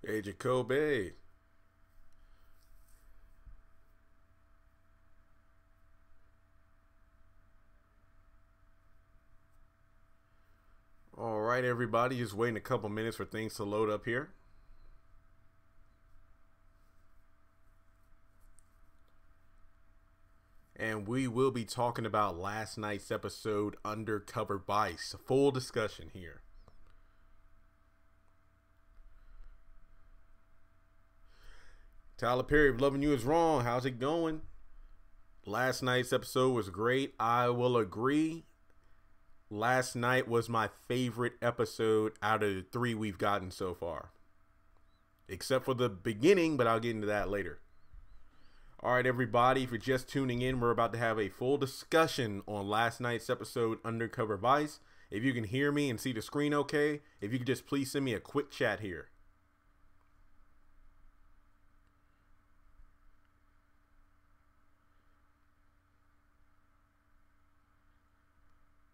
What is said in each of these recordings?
Hey, Jacoby. All right, everybody. Just waiting a couple minutes for things to load up here. And we will be talking about last night's episode, Undercover Vice. A full discussion here. Tyler Perry, Loving You Is Wrong. How's it going? Last night's episode was great. I will agree. Last night was my favorite episode out of the three we've gotten so far. Except for the beginning, but I'll get into that later. All right, everybody, if you're just tuning in, we're about to have a full discussion on last night's episode, Undercover Vice. If you can hear me and see the screen okay, if you could just please send me a quick chat here.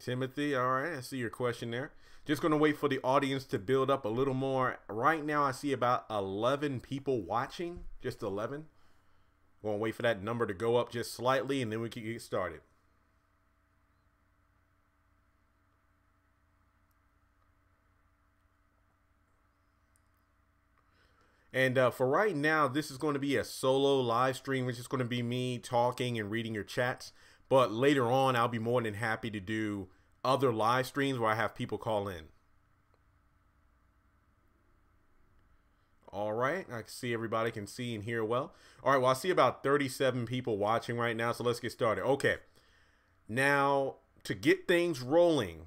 Timothy, all right, I see your question there. Just going to wait for the audience to build up a little more. Right now, I see about 11 people watching, just 11. Going to wait for that number to go up just slightly, and then we can get started. And for right now, this is going to be a solo live stream, which is going to be me talking and reading your chats. But later on, I'll be more than happy to do other live streams where I have people call in. All right, I can see everybody can see and hear well. All right, well, I see about 37 people watching right now, so let's get started. Okay, now to get things rolling,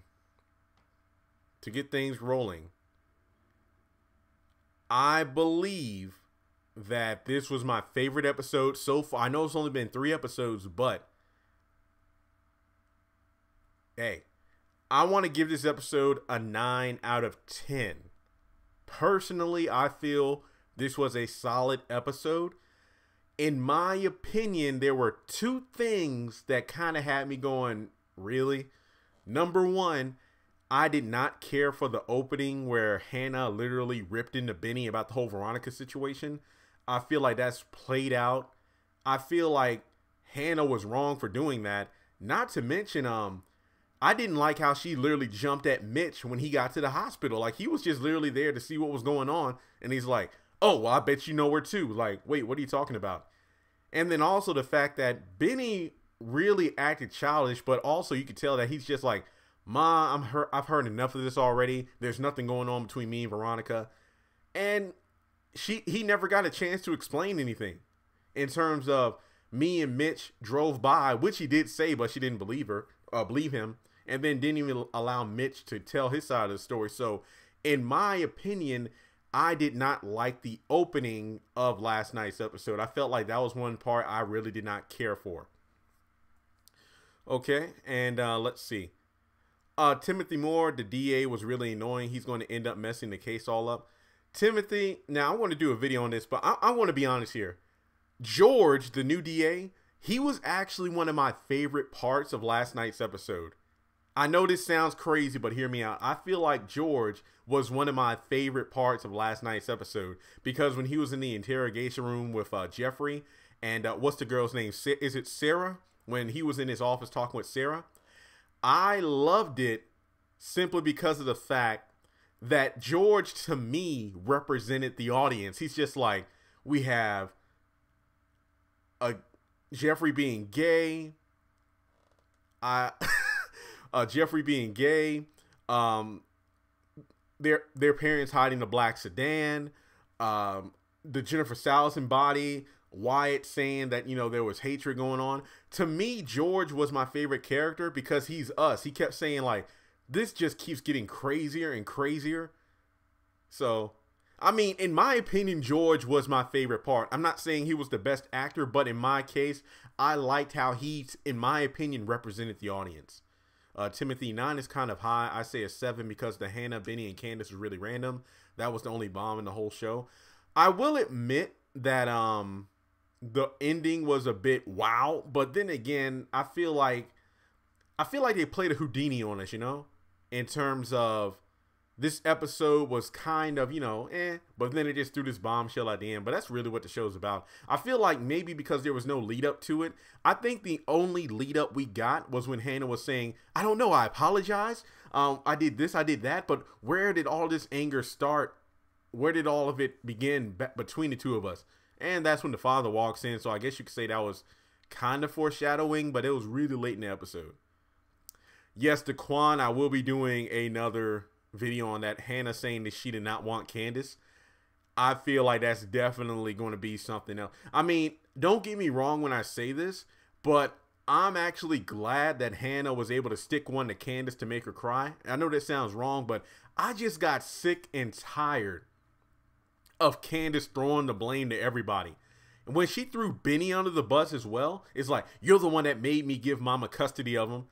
I believe that this was my favorite episode so far. I know it's only been 3 episodes, but hey, I want to give this episode a 9 out of 10. Personally, I feel this was a solid episode. In my opinion, there were 2 things that kind of had me going, really? Number 1, I did not care for the opening where Hannah literally ripped into Benny about the whole Veronica situation. I feel like that's played out. I feel like Hannah was wrong for doing that. Not to mention, I didn't like how she literally jumped at Mitch when he got to the hospital. Like, he was just literally there to see what was going on. And he's like, oh, well, I bet you know where too. Like, wait, what are you talking about? And then also the fact that Benny really acted childish, but also you could tell that he's just like, Ma, I've heard enough of this already. There's nothing going on between me and Veronica. And he never got a chance to explain anything in terms of me and Mitch drove by, which he did say, but she didn't believe him. And then didn't even allow Mitch to tell his side of the story. So, in my opinion, I did not like the opening of last night's episode. I felt like that was one part I really did not care for. Okay, and let's see. Timothy Moore, the DA, was really annoying. He's going to end up messing the case all up. Timothy, now I want to do a video on this, but I want to be honest here. George, the new DA, he was actually one of my favorite parts of last night's episode. I know this sounds crazy, but hear me out. I feel like George was one of my favorite parts of last night's episode because when he was in the interrogation room with Jeffrey and what's the girl's name? Is it Sarah? When he was in his office talking with Sarah, I loved it simply because of the fact that George, to me, represented the audience. He's just like, we have Jeffrey being gay. Jeffrey being gay, their parents hiding the black sedan, the Jennifer Salison body, Wyatt saying that, there was hatred going on. To me, George was my favorite character because he's us. He kept saying, like, this just keeps getting crazier and crazier. So, I mean, in my opinion, George was my favorite part. I'm not saying he was the best actor, but in my case, I liked how he, in my opinion, represented the audience. Timothy, 9 is kind of high. I say a 7 because the Hannah, Benny, and Candace was really random. That was the only bomb in the whole show. I will admit that the ending was a bit wow, but then again, I feel like they played a Houdini on us, in terms of this episode was kind of, but then it just threw this bombshell at the end. But that's really what the show's about. I feel like maybe because there was no lead up to it, I think the only lead up we got was when Hannah was saying, I don't know, I apologize. I did this, I did that. But where did all this anger start? Where did all of it begin between the two of us? And that's when the father walks in. So I guess you could say that was kind of foreshadowing, but it was really late in the episode. Yes, the Quan, I will be doing another video on that. Hannah saying that she did not want Candace. I feel like that's definitely going to be something else. I mean, don't get me wrong when I say this, but I'm actually glad that Hannah was able to stick one to Candace to make her cry. I know that sounds wrong, but I just got sick and tired of Candace throwing the blame to everybody. And when she threw Benny under the bus as well, it's like, you're the one that made me give Mama custody of him.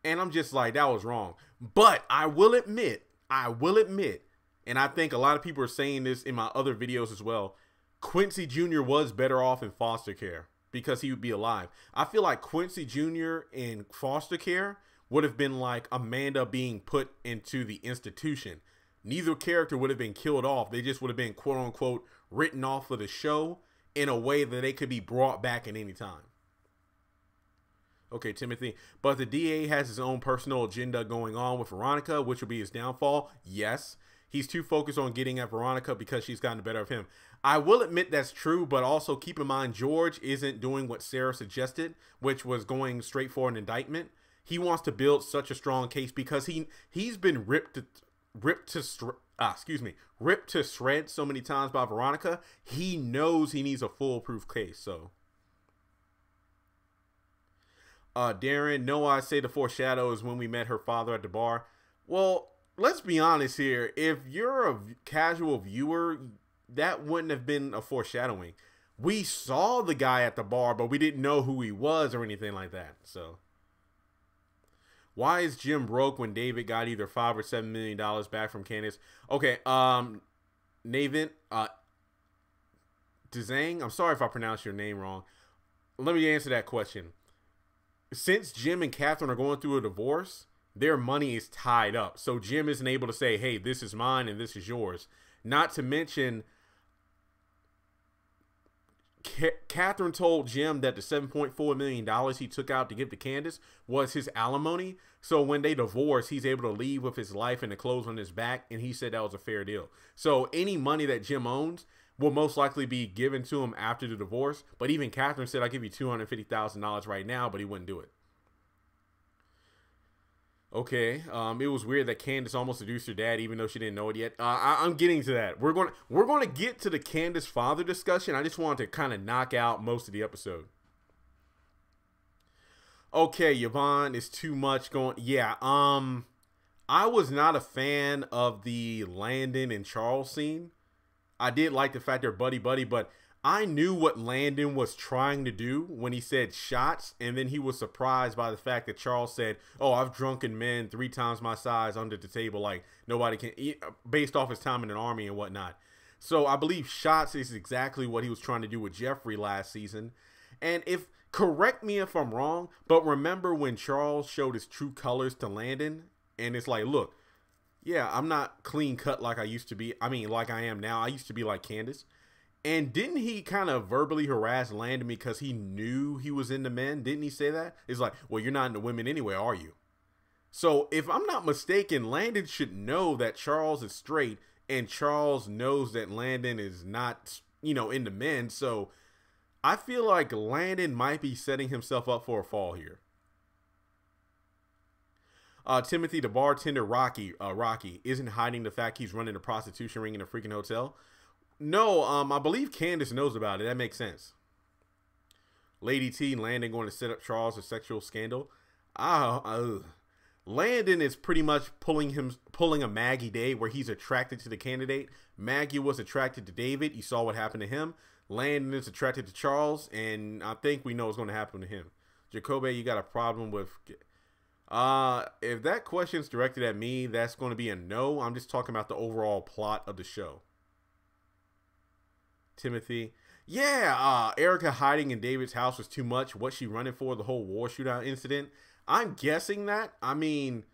And I'm just like, that was wrong. But I will admit, and I think a lot of people are saying this in my other videos as well, Quincy Jr. was better off in foster care because he would be alive. I feel like Quincy Jr. in foster care would have been like Amanda being put into the institution. Neither character would have been killed off. They just would have been, quote unquote, written off of the show in a way that they could be brought back at any time. Okay, Timothy, but the DA has his own personal agenda going on with Veronica, which will be his downfall. Yes, he's too focused on getting at Veronica because she's gotten the better of him. I will admit that's true, but also keep in mind George isn't doing what Sarah suggested, which was going straight for an indictment. He wants to build such a strong case because he's been ripped to shreds so many times by Veronica. He knows he needs a foolproof case, so. Darren, no, I say the foreshadow is when we met her father at the bar. Well, let's be honest here. If you're a casual viewer, that wouldn't have been a foreshadowing. We saw the guy at the bar, but we didn't know who he was or anything like that. So, why is Jim broke when David got either $5 or $7 million back from Candace? Okay, Navin, Dzang, I'm sorry if I pronounced your name wrong. Let me answer that question. Since Jim and Catherine are going through a divorce, their money is tied up. So Jim isn't able to say, hey, this is mine and this is yours. Not to mention, Catherine told Jim that the $7.4 million he took out to give to Candace was his alimony. So when they divorce, he's able to leave with his life and the clothes on his back. And he said that was a fair deal. So any money that Jim owns will most likely be given to him after the divorce. But even Catherine said, I'll give you $250,000 right now, but he wouldn't do it. Okay, it was weird that Candace almost seduced her dad, even though she didn't know it yet. I'm getting to that. We're going to get to the Candace father discussion. I just wanted to kind of knock out most of the episode. Okay, Yvonne, is too much going. Yeah, I was not a fan of the Landon and Charles scene. I did like the fact they're buddy-buddy, but I knew what Landon was trying to do when he said shots, and then he was surprised by the fact that Charles said, oh, I've drunken men 3 times my size under the table, like nobody can eat, based off his time in an army and whatnot. So I believe shots is exactly what he was trying to do with Jeffrey last season. And correct me if I'm wrong, but remember when Charles showed his true colors to Landon, and it's like, look, yeah, I'm not clean cut like I used to be. I mean, like I am now. I used to be like Candace. And didn't he kind of verbally harass Landon because he knew he was into men? Didn't he say that? It's like, well, you're not into women anyway, are you? So if I'm not mistaken, Landon should know that Charles is straight, and Charles knows that Landon is not, into men. So I feel like Landon might be setting himself up for a fall here. Timothy, the bartender, Rocky, isn't hiding the fact he's running a prostitution ring in a freaking hotel. No, I believe Candace knows about it. That makes sense. Lady T, Landon going to set up Charles a sexual scandal. Landon is pretty much pulling a Maggie Day where he's attracted to the candidate. Maggie was attracted to David. You saw what happened to him. Landon is attracted to Charles, and I think we know what's going to happen to him. Jacoby, you got a problem with... if that question's directed at me, that's going to be a no. I'm just talking about the overall plot of the show. Timothy, yeah, Erica hiding in David's house was too much. What's she running for? The whole war shootout incident? I'm guessing that. I mean,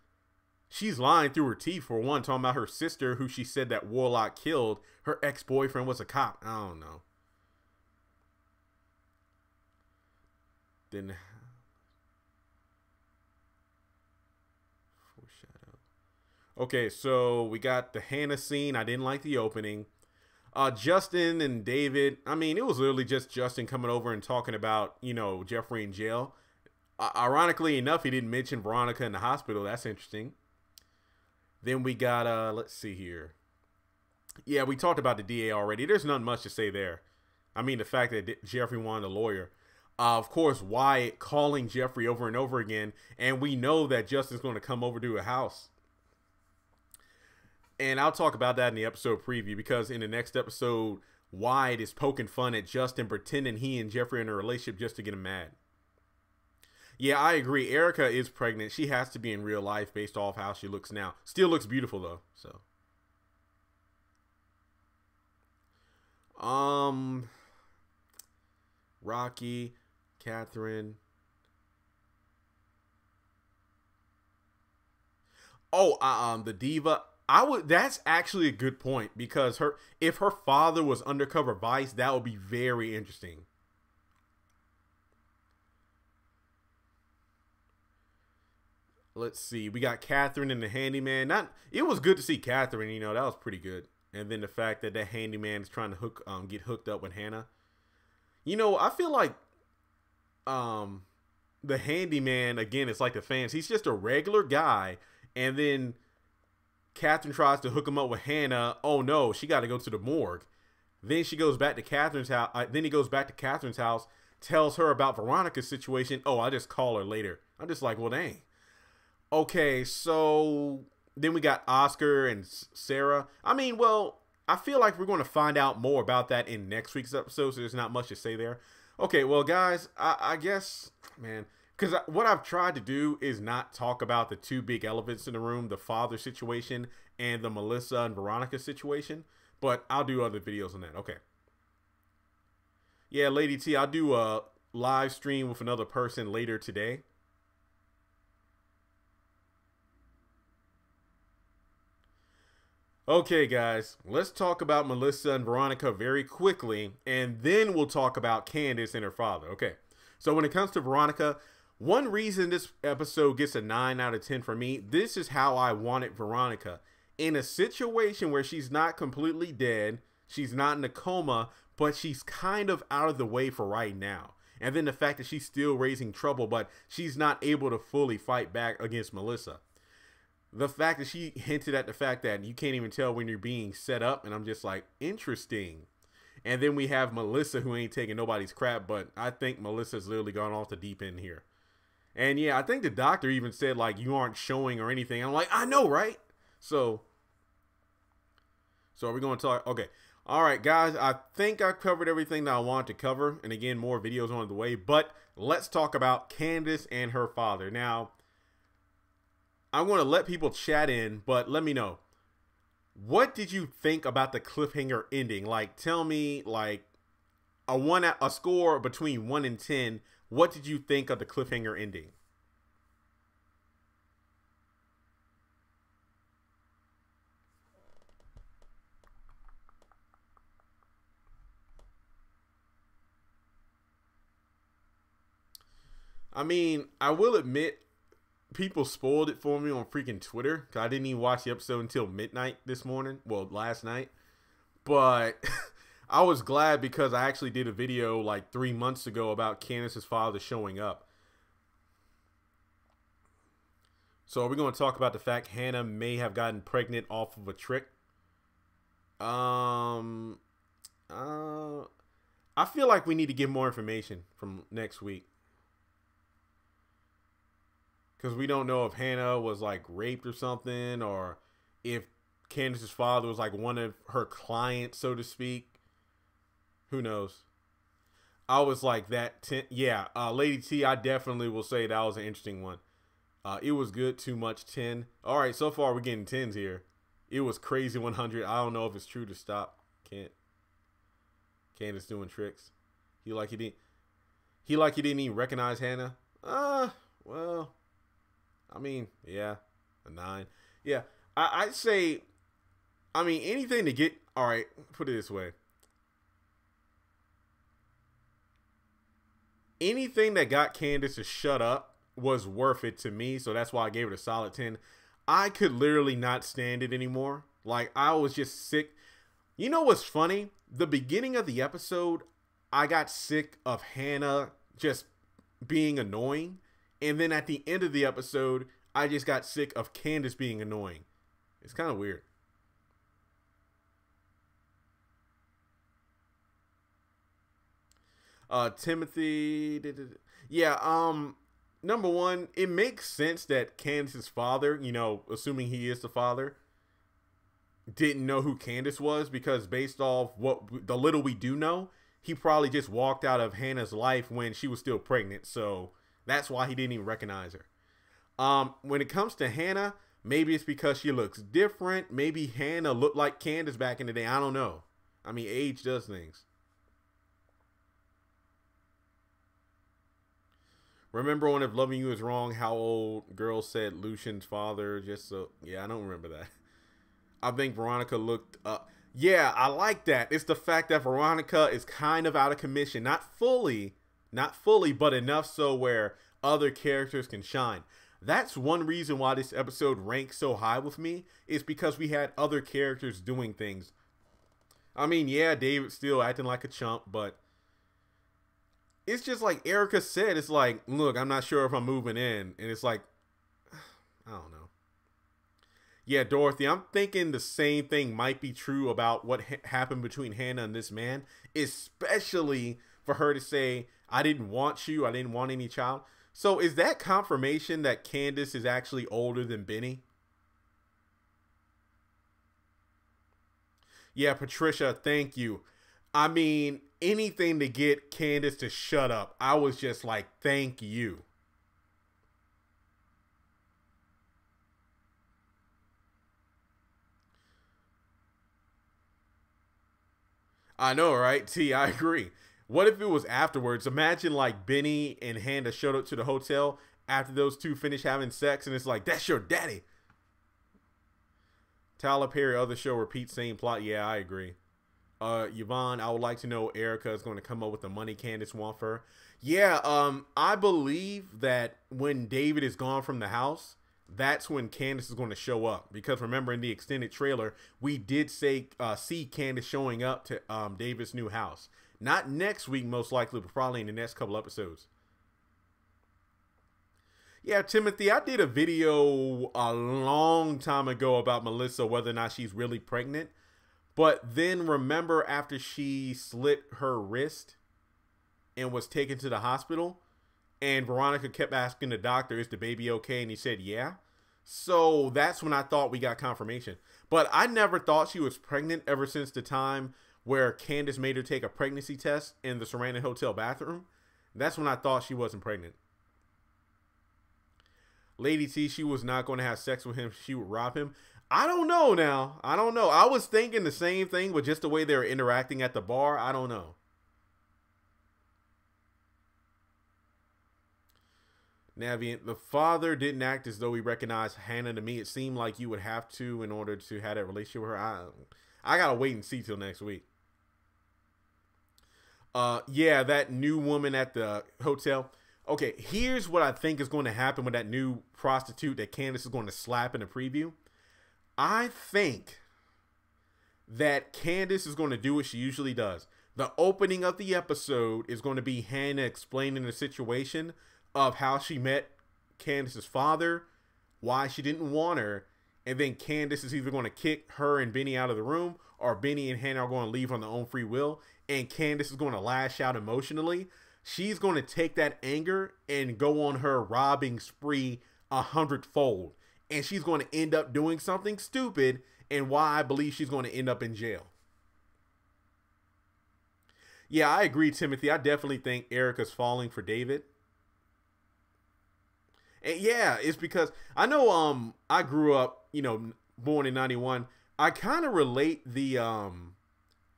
She's lying through her teeth, for one, talking about her sister, who she said that Warlock killed. Her ex-boyfriend was a cop. I don't know. Then foreshadow. Okay, so we got the Hannah scene. I didn't like the opening. Justin and David. I mean, it was literally just Justin coming over and talking about, you know, Jeffrey in jail. Ironically enough, he didn't mention Veronica in the hospital. That's interesting. Then we got, let's see here. Yeah, we talked about the DA already. There's not much to say there. I mean, the fact that Jeffrey wanted a lawyer. Of course, Wyatt calling Jeffrey over and over again. And we know that Justin's going to come over to a house. And I'll talk about that in the episode preview, because in the next episode, Wyatt is poking fun at Justin, pretending he and Jeffrey are in a relationship just to get him mad. Yeah, I agree. Erica is pregnant. She has to be in real life based off how she looks now. Still looks beautiful though. So, Rocky, Catherine. Oh, the diva. That's actually a good point, because if her father was undercover Vice, that would be very interesting. Let's see. We got Catherine and the handyman. It was good to see Catherine. You know, that was pretty good. And then the fact that handyman is trying to get hooked up with Hannah. You know, I feel like the handyman, again, it's like the fans. He's just a regular guy, and then Catherine tries to hook him up with Hannah. Oh no, she got to go to the morgue. Then she goes back to Catherine's house. Then he goes back to Catherine's house, tells her about Veronica's situation. Oh, I'll just call her later. I'm just like, well, dang. Okay, so then we got Oscar and Sarah. I mean, well, I feel like we're going to find out more about that in next week's episode, so there's not much to say there. Okay, well, guys, I guess, man, because what I've tried to do is not talk about the two big elephants in the room, the father situation and the Melissa and Veronica situation, but I'll do other videos on that. Okay. Yeah, Lady T, I'll do a live stream with another person later today. Okay, guys, let's talk about Melissa and Veronica very quickly, and then we'll talk about Candace and her father. Okay, so when it comes to Veronica, one reason this episode gets a 9 out of 10 for me, this is how I wanted Veronica. In a situation where she's not completely dead, she's not in a coma, but she's kind of out of the way for right now. And then the fact that she's still raising trouble, but she's not able to fully fight back against Melissa. The fact that she hinted at the fact that you can't even tell when you're being set up, and I'm just like, interesting. And then we have Melissa, who ain't taking nobody's crap, but I think Melissa's literally gone off the deep end here. And yeah, I think the doctor even said, like, you aren't showing or anything. I'm like, I know, right? So are we going to talk? Okay. All right, guys, I think I covered everything that I wanted to cover. And again, more videos on the way. But let's talk about Candace and her father. Now, I'm going to let people chat in, but let me know. What did you think about the cliffhanger ending? Like, tell me, like, a score between 1 and 10. What did you think of the cliffhanger ending? I mean, I will admit, people spoiled it for me on freaking Twitter, because I didn't even watch the episode until midnight this morning. Well, last night. But I was glad, because I actually did a video like 3 months ago about Candace's father showing up. So are we going to talk about the fact Hannah may have gotten pregnant off of a trick? I feel like we need to get more information from next week. Because we don't know if Hannah was like raped or something, or if Candace's father was like one of her clients, so to speak. Who knows? I was like that. Yeah, Lady T, I definitely will say that was an interesting one. It was good, too much 10. All right, so far we're getting 10s here. It was crazy 100. I don't know if it's true to stop. Candace doing tricks. He didn't even recognize Hannah. Well, I mean, yeah, A 9. Yeah, I'd say. I mean, anything to get. All right, put it this way. Anything that got Candace to shut up was worth it to me, so that's why I gave it a solid 10. I could literally not stand it anymore. Like, I was just sick. You know what's funny? The beginning of the episode, I got sick of Hannah just being annoying. And then at the end of the episode, I just got sick of Candace being annoying. It's kind of weird. Timothy. Yeah, number one, it makes sense that Candace's father, you know, assuming he is the father, didn't know who Candace was, because based off what the little we do know, he probably just walked out of Hannah's life when she was still pregnant. So that's why he didn't even recognize her. When it comes to Hannah, maybe it's because she looks different. Maybe Hannah looked like Candace back in the day. I don't know. I mean, age does things. Remember when If Loving You Is Wrong, how old girl said Lucian's father? Just so, yeah, I don't remember that. I think Veronica looked up. Yeah, I like that. It's the fact that Veronica is kind of out of commission. Not fully, but enough so where other characters can shine. That's one reason why this episode ranks so high with me, is because we had other characters doing things. I mean, yeah, David's still acting like a chump, but it's just like Erica said, it's like, look, I'm not sure if I'm moving in. And it's like, I don't know. Yeah, Dorothy, I'm thinking the same thing might be true about what happened between Hannah and this man, especially for her to say, I didn't want you, I didn't want any child. So is that confirmation that Candace is actually older than Benny? Yeah, Patricia, thank you. I mean, anything to get Candace to shut up. I was just like, thank you. I know, right? T, I agree. What if it was afterwards? Imagine like Benny and Hannah showed up to the hotel after those two finished having sex, and it's like, that's your daddy. Tyler Perry, other show repeats same plot. Yeah, I agree. Yvonne, I would like to know Erica is going to come up with the money Candace wants for her. Yeah, I believe that when David is gone from the house, that's when Candace is going to show up. Because remember, in the extended trailer, we did see Candace showing up to David's new house. Not next week, most likely, but probably in the next couple episodes. Yeah, Timothy, I did a video a long time ago about Melissa, whether or not she's really pregnant. But then remember, after she slit her wrist and was taken to the hospital, and Veronica kept asking the doctor, is the baby okay? And he said, yeah. So that's when I thought we got confirmation. But I never thought she was pregnant ever since the time where Candace made her take a pregnancy test in the Sarandon Hotel bathroom. That's when I thought she wasn't pregnant. Lady T, she was not going to have sex with him. She would rob him. I don't know now. I don't know. I was thinking the same thing, but just the way they were interacting at the bar, I don't know. Navient, the father didn't act as though he recognized Hannah. To me, it seemed like you would have to in order to have that relationship with her. I gotta wait and see till next week. Yeah, that new woman at the hotel. Okay, here's what I think is going to happen with that new prostitute that Candace is going to slap in the preview. I think that Candace is going to do what she usually does. The opening of the episode is going to be Hannah explaining the situation of how she met Candace's father, why she didn't want her, and then Candace is either going to kick her and Benny out of the room, or Benny and Hannah are going to leave on their own free will, and Candace is going to lash out emotionally. She's going to take that anger and go on her robbing spree 100-fold. And she's going to end up doing something stupid, and why I believe she's going to end up in jail. Yeah, I agree, Timothy. I definitely think Erica's falling for David. And yeah, it's because I know I grew up, you know, born in 91. I kind of relate the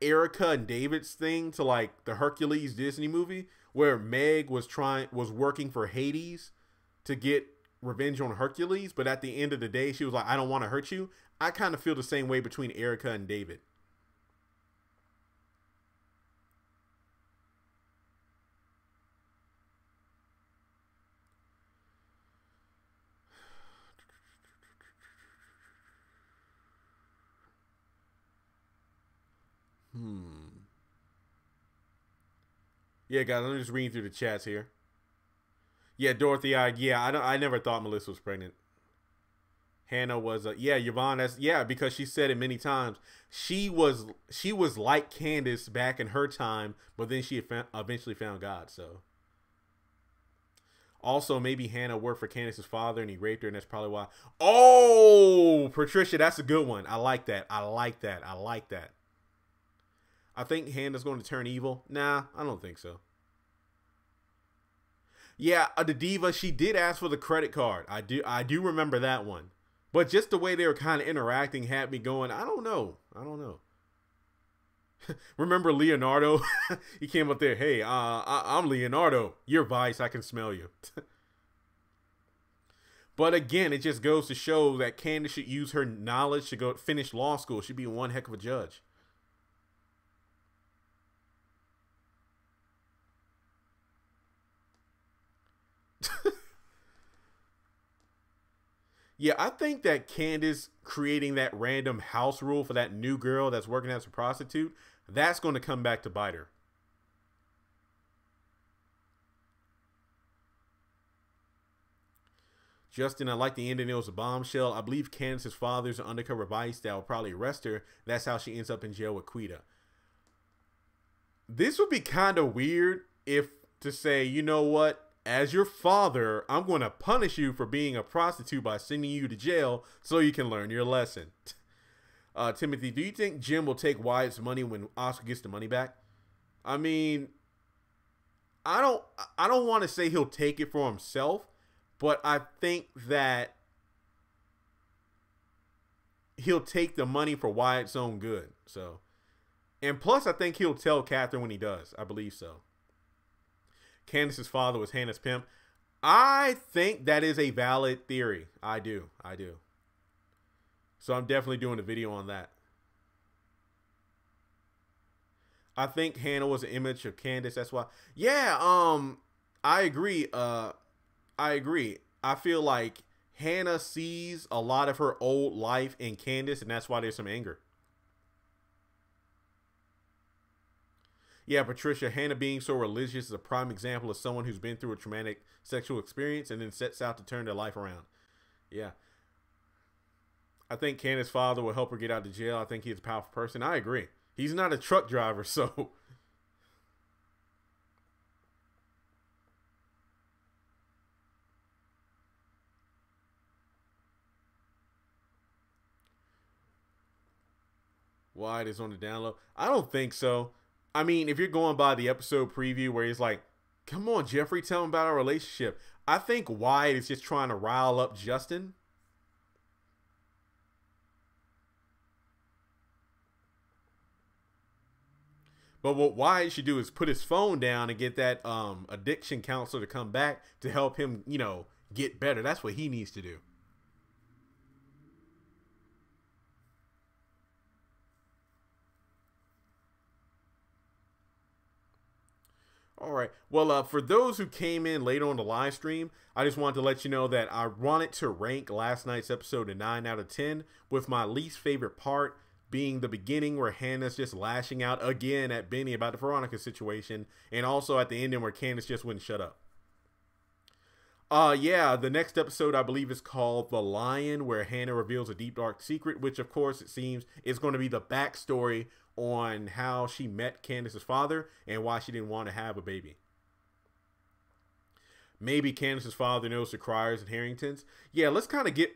Erica and David's thing to like the Hercules Disney movie, where Meg was working for Hades to get revenge on Hercules, but at the end of the day, she was like, I don't want to hurt you. I kind of feel the same way between Erica and David. Yeah, guys, I'm just reading through the chats here. Yeah, Dorothy, I never thought Melissa was pregnant. Hannah was Yvonne. Because she said it many times. She was like Candace back in her time, but then she eventually found God. So also maybe Hannah worked for Candace's father and he raped her, and that's probably why. Oh, Patricia, that's a good one. I like that. I like that. I like that. I think Hannah's going to turn evil. Nah, I don't think so. Yeah, the diva, she did ask for the credit card. I do remember that one. But just the way they were kind of interacting had me going, I don't know. I don't know. Remember Leonardo? He came up there, hey, I'm Leonardo. You're Vice, I can smell you. But again, it just goes to show that Candace should use her knowledge to go finish law school. She'd be one heck of a judge. Yeah, I think that Candace creating that random house rule for that new girl that's working as a prostitute, that's going to come back to bite her. Justin, I like the ending. It was a bombshell. I believe Candace's father's an undercover vice that will probably arrest her. That's how she ends up in jail with Quita. This would be kind of weird if to say, you know what? As your father, I'm going to punish you for being a prostitute by sending you to jail so you can learn your lesson. Timothy, do you think Jim will take Wyatt's money when Oscar gets the money back? I mean, I don't want to say he'll take it for himself, but I think that he'll take the money for Wyatt's own good. So, and plus, I think he'll tell Catherine when he does. I believe so. Candace's father was Hannah's pimp. I think that is a valid theory. I do. So I'm definitely doing a video on that. I think Hannah was an image of Candace. That's why. Yeah. I agree. I agree. I feel like Hannah sees a lot of her old life in Candace, and that's why there's some anger. Yeah, Patricia, Hannah being so religious is a prime example of someone who's been through a traumatic sexual experience and then sets out to turn their life around. Yeah. I think Candace's father will help her get out of jail. I think he's a powerful person. I agree. He's not a truck driver, so... Wyatt is on the download. I don't think so. I mean, if you're going by the episode preview where he's like, come on, Jeffrey, tell him about our relationship. I think Wyatt is just trying to rile up Justin. But what Wyatt should do is put his phone down and get that addiction counselor to come back to help him, get better. That's what he needs to do. All right. Well, for those who came in later on the live stream, I just wanted to let you know that I wanted to rank last night's episode a 9 out of 10, with my least favorite part being the beginning where Hannah's just lashing out again at Benny about the Veronica situation, and also at the ending where Candace just wouldn't shut up. Yeah, the next episode I believe is called The Lion, where Hannah reveals a deep dark secret, which of course it seems is going to be the backstory on how she met Candace's father and why she didn't want to have a baby. Maybe Candace's father knows the Criers and Harringtons. Yeah, let's kind of get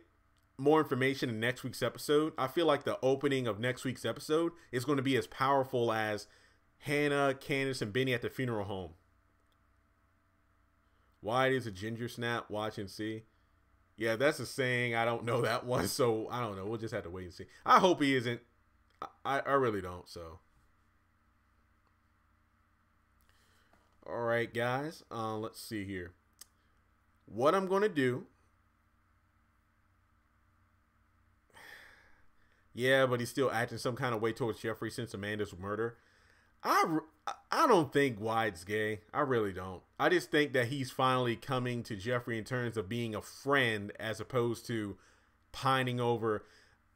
more information in next week's episode. I feel like the opening of next week's episode is going to be as powerful as Hannah, Candace, and Benny at the funeral home. Why is a ginger snap? Watch and see. Yeah, that's a saying. I don't know that one, so I don't know. We'll just have to wait and see. I hope he isn't. I really don't, so. All right, guys. Let's see here. What I'm going to do Yeah, but he's still acting some kind of way towards Jeffrey since Amanda's murder. I, I don't think Wyatt's gay. I really don't. I just think that he's finally coming to Jeffrey in terms of being a friend as opposed to pining over.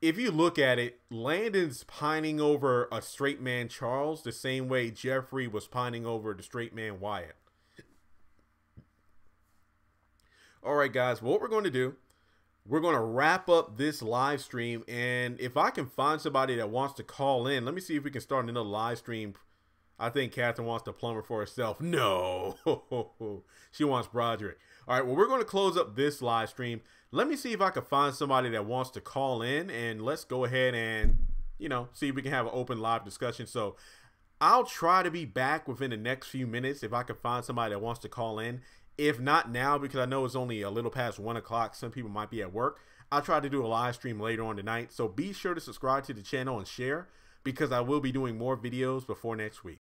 If you look at it, Landon's pining over a straight man Charles the same way Jeffrey was pining over the straight man Wyatt. All right, guys, what we're going to do, we're going to wrap up this live stream. And if I can find somebody that wants to call in, let me see if we can start another live stream. I think Catherine wants the plumber for herself. No, she wants Broderick. All right, well, we're going to close up this live stream. Let me see if I can find somebody that wants to call in, and let's go ahead and, see if we can have an open live discussion. So I'll try to be back within the next few minutes if I can find somebody that wants to call in. If not now, because I know it's only a little past 1 o'clock, some people might be at work, I'll try to do a live stream later on tonight. So be sure to subscribe to the channel and share, because I will be doing more videos before next week.